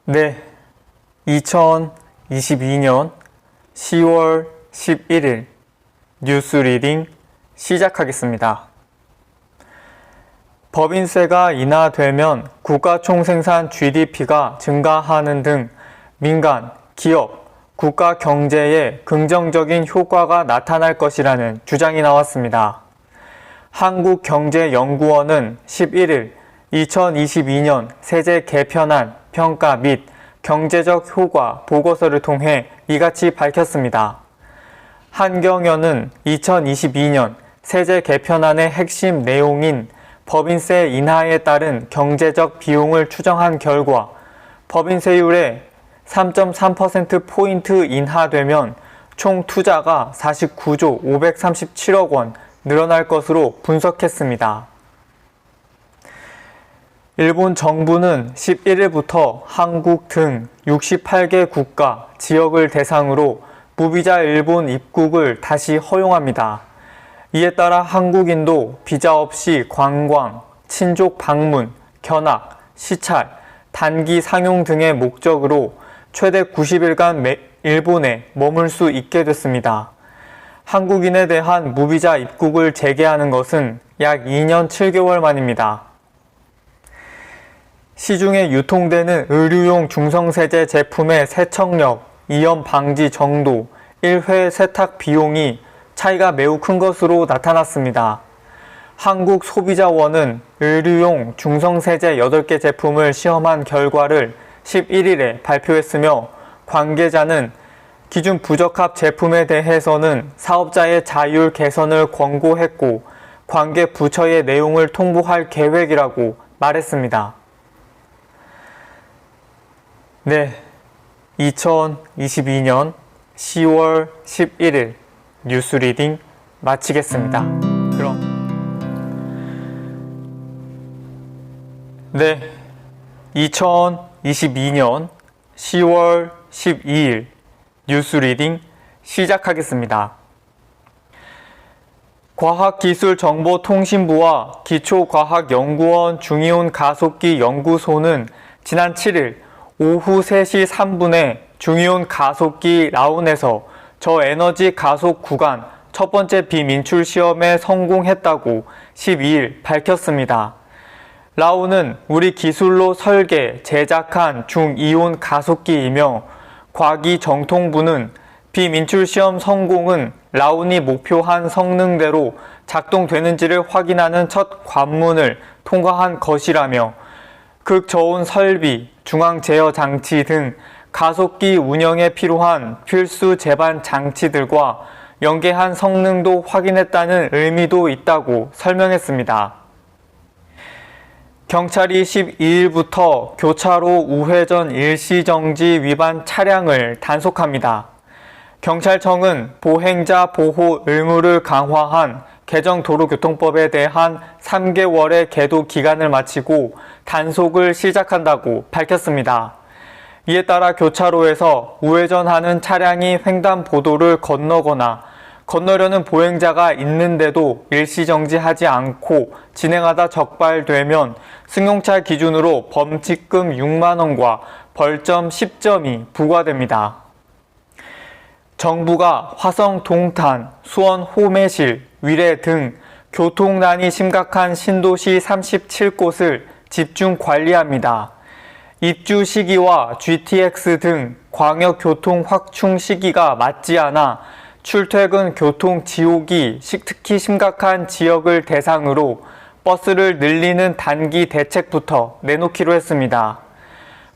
네, 2022년 10월 11일 뉴스 리딩 시작하겠습니다. 법인세가 인하되면 국가총생산 GDP가 증가하는 등 민간, 기업, 국가 경제에 긍정적인 효과가 나타날 것이라는 주장이 나왔습니다. 한국경제연구원은 11일 2022년 세제 개편안 평가 및 경제적 효과 보고서를 통해 이같이 밝혔습니다. 한경연은 2022년 세제 개편안의 핵심 내용인 법인세 인하에 따른 경제적 비용을 추정한 결과 법인세율의 3.3%포인트 인하되면 총 투자가 49조 537억 원 늘어날 것으로 분석했습니다. 일본 정부는 11일부터 한국 등 68개 국가, 지역을 대상으로 무비자 일본 입국을 다시 허용합니다. 이에 따라 한국인도 비자 없이 관광, 친족 방문, 견학, 시찰, 단기 상용 등의 목적으로 최대 90일간 일본에 머물 수 있게 됐습니다. 한국인에 대한 무비자 입국을 재개하는 것은 약 2년 7개월 만입니다. 시중에 유통되는 의류용 중성세제 제품의 세척력, 이염 방지 정도, 1회 세탁 비용이 차이가 매우 큰 것으로 나타났습니다. 한국소비자원은 의류용 중성세제 8개 제품을 시험한 결과를 11일에 발표했으며 관계자는 기준 부적합 제품에 대해서는 사업자의 자율 개선을 권고했고 관계 부처의 내용을 통보할 계획이라고 말했습니다. 네, 2022년 10월 11일 뉴스 리딩 마치겠습니다. 네, 2022년 10월 12일 뉴스 리딩 시작하겠습니다. 과학기술정보통신부와 기초과학연구원 중이온 가속기 연구소는 지난 7일 오후 3시 3분에 중이온 가속기 라운에서 저에너지 가속 구간 첫 번째 비민출 시험에 성공했다고 12일 밝혔습니다. 라운은 우리 기술로 설계, 제작한 중이온 가속기이며 과기정통부는 비민출 시험 성공은 라운이 목표한 성능대로 작동되는지를 확인하는 첫 관문을 통과한 것이라며 극저온 설비, 중앙 제어 장치 등 가속기 운영에 필요한 필수 제반 장치들과 연계한 성능도 확인했다는 의미도 있다고 설명했습니다. 경찰이 12일부터 교차로 우회전 일시정지 위반 차량을 단속합니다. 경찰청은 보행자 보호 의무를 강화한 개정 도로교통법에 대한 3개월의 계도 기간을 마치고 단속을 시작한다고 밝혔습니다. 이에 따라 교차로에서 우회전하는 차량이 횡단보도를 건너거나 건너려는 보행자가 있는데도 일시정지하지 않고 진행하다 적발되면 승용차 기준으로 범칙금 6만원과 벌점 10점이 부과됩니다. 정부가 화성 동탄, 수원 호매실, 위례 등 교통난이 심각한 신도시 37곳을 집중 관리합니다. 입주 시기와 GTX 등 광역교통 확충 시기가 맞지 않아 출퇴근 교통 지옥이 특히 심각한 지역을 대상으로 버스를 늘리는 단기 대책부터 내놓기로 했습니다.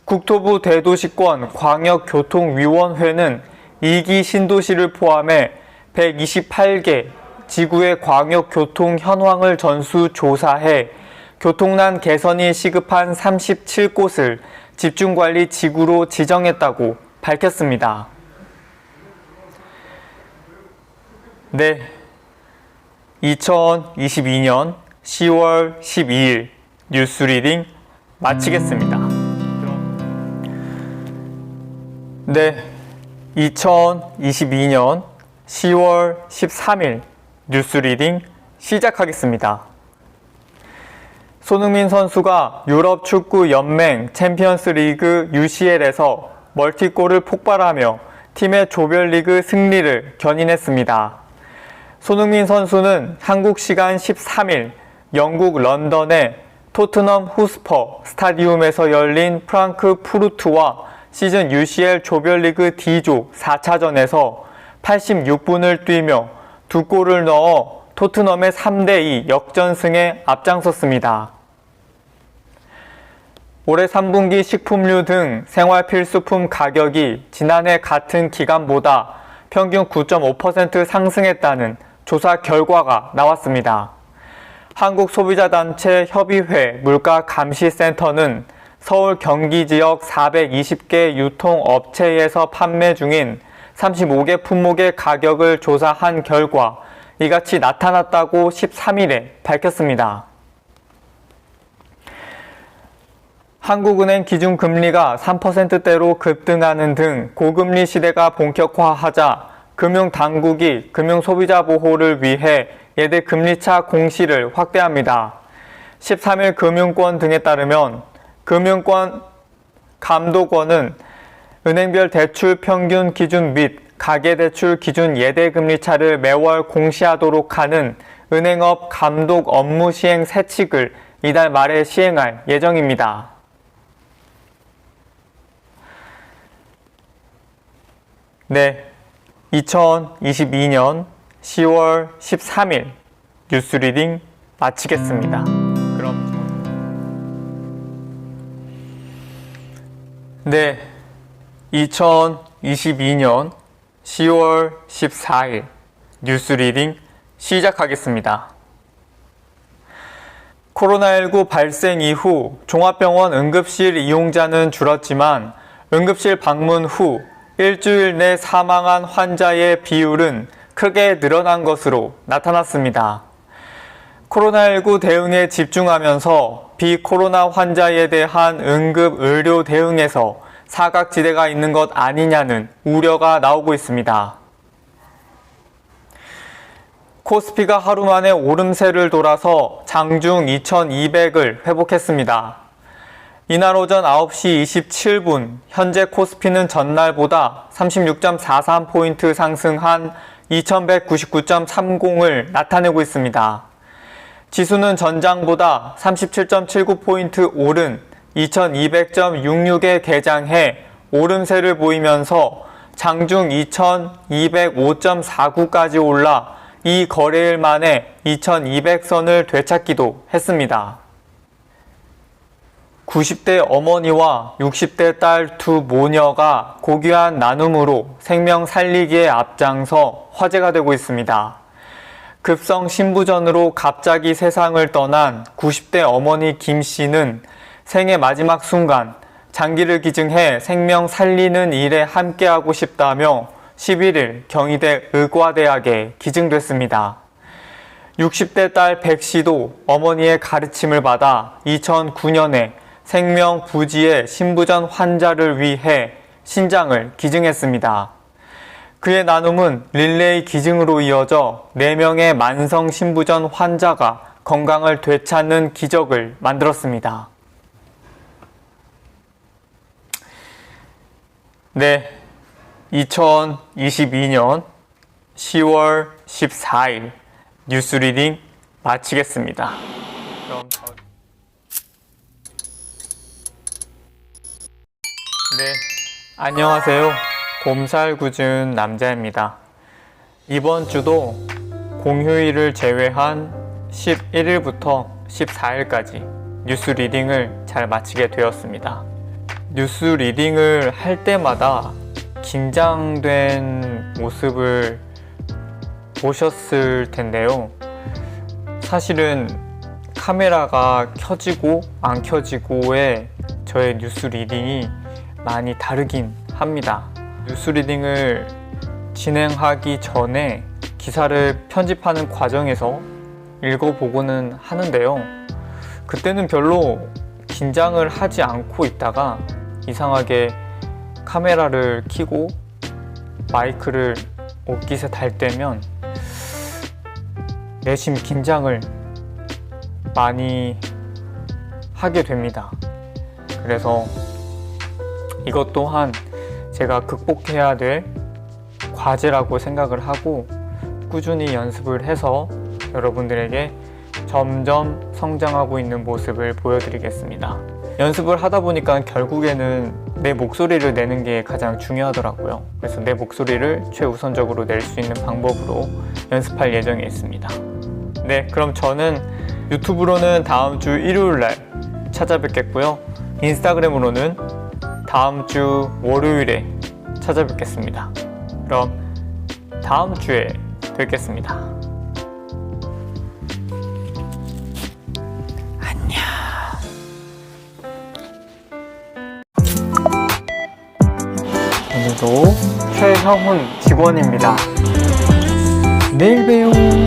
국토부 대도시권 광역교통위원회는 2기 신도시를 포함해 128개 지구의 광역교통 현황을 전수조사해 교통난 개선이 시급한 37곳을 집중관리 지구로 지정했다고 밝혔습니다. 네, 2022년 10월 12일 뉴스 리딩 마치겠습니다. 네, 2022년 10월 13일 뉴스 리딩 시작하겠습니다. 손흥민 선수가 유럽 축구 연맹 챔피언스 리그 UCL에서 멀티골을 폭발하며 팀의 조별리그 승리를 견인했습니다. 손흥민 선수는 한국 시간 13일 영국 런던의 토트넘 호스퍼 스타디움에서 열린 프랑크푸르트와 시즌 UCL 조별리그 D조 4차전에서 86분을 뛰며 2골을 넣어 토트넘의 3대2 역전승에 앞장섰습니다. 올해 3분기 식품류 등 생활필수품 가격이 지난해 같은 기간보다 평균 9.5% 상승했다는 조사 결과가 나왔습니다. 한국소비자단체 협의회 물가감시센터는 서울 경기 지역 420개 유통업체에서 판매 중인 35개 품목의 가격을 조사한 결과 이같이 나타났다고 13일에 밝혔습니다. 한국은행 기준금리가 3%대로 급등하는 등 고금리 시대가 본격화하자 금융당국이 금융소비자 보호를 위해 예대 금리차 공시를 확대합니다. 13일 금융권 등에 따르면 금융권 감독원은 은행별 대출 평균 기준 및 가계대출 기준 예대금리차를 매월 공시하도록 하는 은행업 감독 업무 시행 세칙을 이달 말에 시행할 예정입니다. 네, 2022년 10월 13일 뉴스 리딩 마치겠습니다. 네, 2022년 10월 14일 뉴스 리딩 시작하겠습니다. 코로나19 발생 이후 종합병원 응급실 이용자는 줄었지만 응급실 방문 후 일주일 내 사망한 환자의 비율은 크게 늘어난 것으로 나타났습니다. 코로나19 대응에 집중하면서 비코로나 환자에 대한 응급 의료 대응에서 사각지대가 있는 것 아니냐는 우려가 나오고 있습니다. 코스피가 하루 만에 오름세를 돌아서 장중 2200을 회복했습니다. 이날 오전 9시 27분 현재 코스피는 전날보다 36.43포인트 상승한 2199.30을 나타내고 있습니다. 지수는 전장보다 37.79포인트 오른 2200.66에 개장해 오름세를 보이면서 장중 2205.49까지 올라 이 거래일 만에 2200선을 되찾기도 했습니다. 90대 어머니와 60대 딸 두 모녀가 고귀한 나눔으로 생명 살리기에 앞장서 화제가 되고 있습니다. 급성 신부전으로 갑자기 세상을 떠난 90대 어머니 김 씨는 생애 마지막 순간 장기를 기증해 생명 살리는 일에 함께하고 싶다며 11일 경희대 의과대학에 기증됐습니다. 60대 딸 백 씨도 어머니의 가르침을 받아 2009년에 생명 부지의 신부전 환자를 위해 신장을 기증했습니다. 그의 나눔은 릴레이 기증으로 이어져 4명의 만성 신부전 환자가 건강을 되찾는 기적을 만들었습니다. 네, 2022년 10월 14일 뉴스 리딩 마치겠습니다. 네, 안녕하세요. 곰살궂은 남자입니다. 이번 주도 공휴일을 제외한 11일부터 14일까지 뉴스 리딩을 잘 마치게 되었습니다. 뉴스 리딩을 할 때마다 긴장된 모습을 보셨을 텐데요. 사실은 카메라가 켜지고 안 켜지고의 저의 뉴스 리딩이 많이 다르긴 합니다. 뉴스 리딩을 진행하기 전에 기사를 편집하는 과정에서 읽어보고는 하는데요. 그때는 별로 긴장을 하지 않고 있다가 이상하게 카메라를 켜고 마이크를 옷깃에 달 때면 내심 긴장을 많이 하게 됩니다. 그래서 이것 또한 제가 극복해야 될 과제라고 생각을 하고 꾸준히 연습을 해서 여러분들에게 점점 성장하고 있는 모습을 보여드리겠습니다. 연습을 하다 보니까 결국에는 내 목소리를 내는 게 가장 중요하더라고요. 그래서 내 목소리를 최우선적으로 낼 수 있는 방법으로 연습할 예정에 있습니다. 네, 그럼 저는 유튜브로는 다음 주 일요일 날 찾아뵙겠고요. 인스타그램으로는 다음 주 월요일에 찾아뵙겠습니다. 그럼 다음 주에 뵙겠습니다. 안녕. 오늘도 최형훈 직원입니다. 내일 봬요.